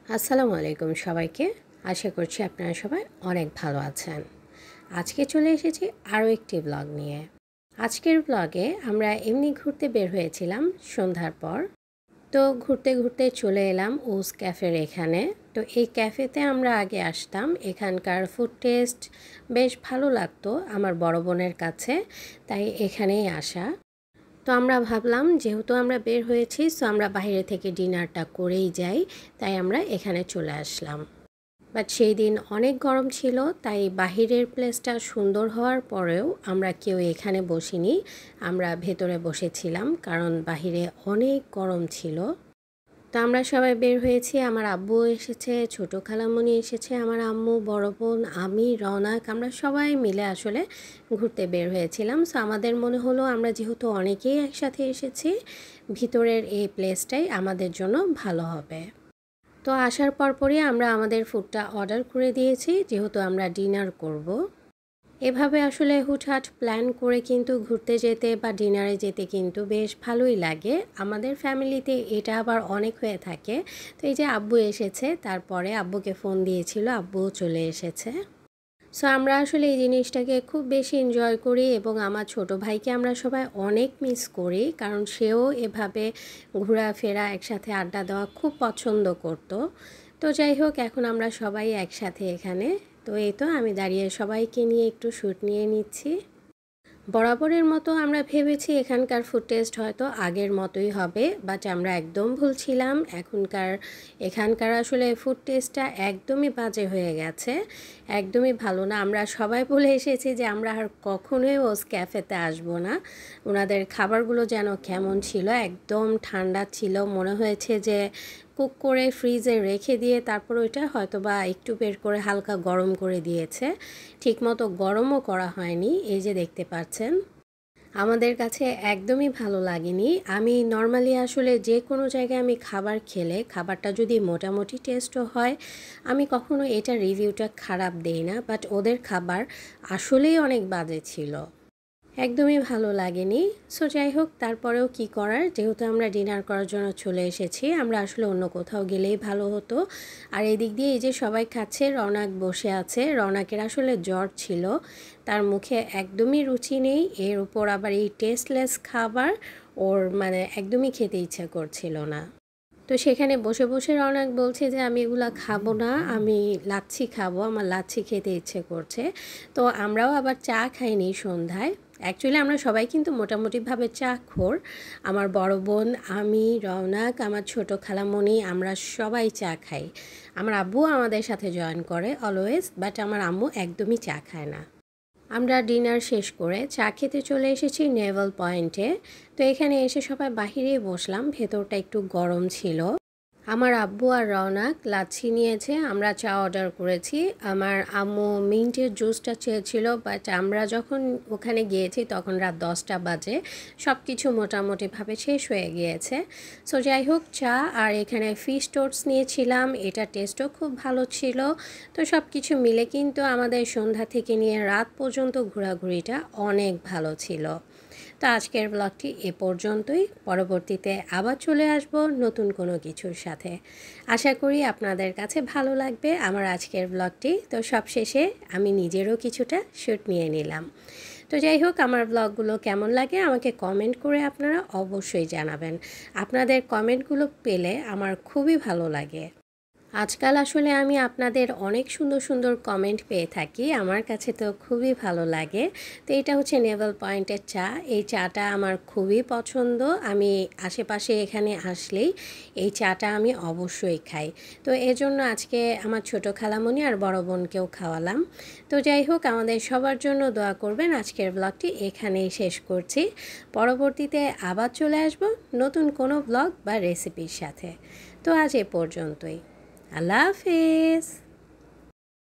আসসালামু আলাইকুম সবাইকে। আশা করছি আপনারা সবাই অনেক ভালো আছেন। আজকে চলে এসেছি আরও একটি ব্লগ নিয়ে। আজকের ব্লগে আমরা এমনি ঘুরতে বের হয়েছিলাম সন্ধ্যার পর। তো ঘুরতে ঘুরতে চলে এলাম ওস ক্যাফের এখানে। তো এই ক্যাফেতে আমরা আগে আসতাম, এখানকার ফুড টেস্ট বেশ ভালো লাগতো আমার বড় বোনের কাছে, তাই এখানেই আসা। তো আমরা ভাবলাম যেহেতু আমরা বের হয়েছি, সো আমরা বাইরে থেকে ডিনারটা করেই যাই, তাই আমরা এখানে চলে আসলাম। বাট সেই দিন অনেক গরম ছিল, তাই বাহিরের প্লেসটা সুন্দর হওয়ার পরেও আমরা কেউ এখানে বসিনি, আমরা ভেতরে বসেছিলাম কারণ বাহিরে অনেক গরম ছিল। তো আমরা সবাই বের হয়েছি, আমার আব্বু এসেছে, ছোটো খালামণি এসেছে, আমার আম্মু, বড় বোন, আমি, রওনাক, আমরা সবাই মিলে আসলে ঘুরতে বের হয়েছিলাম। সো আমাদের মনে হলো আমরা যেহেতু অনেকেই একসাথে এসেছি, ভিতরের এই প্লেসটাই আমাদের জন্য ভালো হবে। তো আসার পরপরই আমরা আমাদের ফুডটা অর্ডার করে দিয়েছি, যেহেতু আমরা ডিনার করব। এভাবে আসলে হুটহাট প্ল্যান করে কিন্তু ঘুরতে যেতে বা ডিনারে যেতে কিন্তু বেশ ভালোই লাগে। আমাদের ফ্যামিলিতে এটা আবার অনেক হয়ে থাকে। তো এই যে আব্বু এসেছে, তারপরে আব্বুকে ফোন দিয়েছিল, আব্বুও চলে এসেছে। সো আমরা আসলে এই জিনিসটাকে খুব বেশি এনজয় করি এবং আমার ছোট ভাইকে আমরা সবাই অনেক মিস করি, কারণ সেও এভাবে ঘোরাফেরা, একসাথে আড্ডা দেওয়া খুব পছন্দ করতো। তো যাই হোক, এখন আমরা সবাই একসাথে এখানে। তো এই তো আমি দাঁড়িয়ে সবাইকে নিয়ে একটু শ্যুট নিয়ে নিচ্ছি। বরাবরের মতো আমরা ভেবেছি এখানকার ফুড টেস্ট হয়তো আগের মতোই হবে, বাট আমরা একদম ভুল ছিলাম। এখানকার আসলে ফুড টেস্টটা একদমই বাজে হয়ে গেছে, একদমই ভালো না। আমরা সবাই বলে এসেছি যে আমরা আর কখনোই ওস ক্যাফেতে আসবো না। ওনাদের খাবারগুলো যেন কেমন ছিল, একদম ঠান্ডা ছিল, মনে হয়েছে যে কুক করে ফ্রিজে রেখে দিয়ে তারপর ওইটা হয়তো বা একটু বের করে হালকা গরম করে দিয়েছে, ঠিকমতো গরমও করা হয়নি। এই যে দেখতে পাচ্ছেন, আমাদের কাছে একদমই ভালো লাগেনি। আমি নর্মালি আসলে যে কোনো জায়গায় আমি খাবার খেলে খাবারটা যদি মোটামুটি টেস্টও হয়, আমি কখনো এটা রিভিউটা খারাপ দেই না, বাট ওদের খাবার আসলেই অনেক বাজে ছিল, একদমই ভালো লাগেনি। সো যাই হোক, তারপরেও কি করার, যেহেতু আমরা ডিনার করার জন্য চলে এসেছি, আমরা আসলে অন্য কোথাও গেলেই ভালো হতো। আর এদিক দিয়ে এই যে সবাই খাচ্ছে, রওনাক বসে আছে। রওনাকের আসলে জ্বর ছিল, তার মুখে একদমই রুচি নেই, এর উপর আবার এই টেস্টলেস খাবার ওর মানে একদমই খেতে ইচ্ছা করছিল না। তো সেখানে বসে বসে রওনাক বলছে যে আমি এগুলা খাবো না, আমি লাচ্ছি খাবো, আমার লাচ্ছি খেতে ইচ্ছে করছে। তো আমরাও আবার চা খাইনি সন্ধ্যায়। অ্যাকচুয়ালি আমরা সবাই কিন্তু মোটামুটিভাবে চা খোর। আমার বড় বোন, আমি, রওনাক, আমার ছোট খালামণি, আমরা সবাই চা খাই। আমার আব্বুও আমাদের সাথে জয়েন করে অলওয়েজ, বাট আমার আম্মু একদমই চা খায় না। আমরা ডিনার শেষ করে চা খেতে চলে এসেছি নেভাল পয়েন্টে। তো এখানে এসে সবাই বাহিরেই বসলাম, ভেতরটা একটু গরম ছিল। আমার আব্বু আর রওনাক লাচ্ছি নিয়েছে, আমরা চা অর্ডার করেছি। আমার আম্মু মিন্টের জুসটা চেয়েছিল, বাট আমরা যখন ওখানে গিয়েছি তখন রাত 10টা বাজে, সব কিছু মোটামুটিভাবে শেষ হয়ে গিয়েছে। সো যাই হোক, চা আর এখানে ফিশ টোস্ট নিয়েছিলাম, এটা টেস্টও খুব ভালো ছিল। তো সব কিছু মিলে কিন্তু আমাদের সন্ধ্যা থেকে নিয়ে রাত পর্যন্ত ঘোরাঘুরিটা অনেক ভালো ছিল। তো আজকের ব্লগটি এ পর্যন্তই, পরবর্তীতে আবার চলে আসব নতুন কোনো কিছুর সাথে। আশা করি আপনাদের কাছে ভালো লাগবে আমার আজকের ব্লগটি। তো সবশেষে আমি নিজেরও কিছুটা শ্যুট নিয়ে নিলাম। তো যাই হোক, আমার ব্লগগুলো কেমন লাগে আমাকে কমেন্ট করে আপনারা অবশ্যই জানাবেন। আপনাদের কমেন্টগুলো পেলে আমার খুবই ভালো লাগে। আজকাল আসলে আমি আপনাদের অনেক সুন্দর সুন্দর কমেন্ট পেয়ে থাকি, আমার কাছে তো খুবই ভালো লাগে। তো এটা হচ্ছে নেভাল পয়েন্টের চা, এই চাটা আমার খুবই পছন্দ। আমি আশেপাশে এখানে আসলেই এই চাটা আমি অবশ্যই খাই। তো এজন্য আজকে আমার ছোট খালামণি আর বড় বোনকেও খাওয়ালাম। তো যাই হোক, আমাদের সবার জন্য দোয়া করবেন। আজকের ব্লগটি এখানেই শেষ করছি, পরবর্তীতে আবার চলে আসব নতুন কোনো ব্লগ বা রেসিপির সাথে। তো আজ এ পর্যন্তই, আল্লাহ হাফেজ।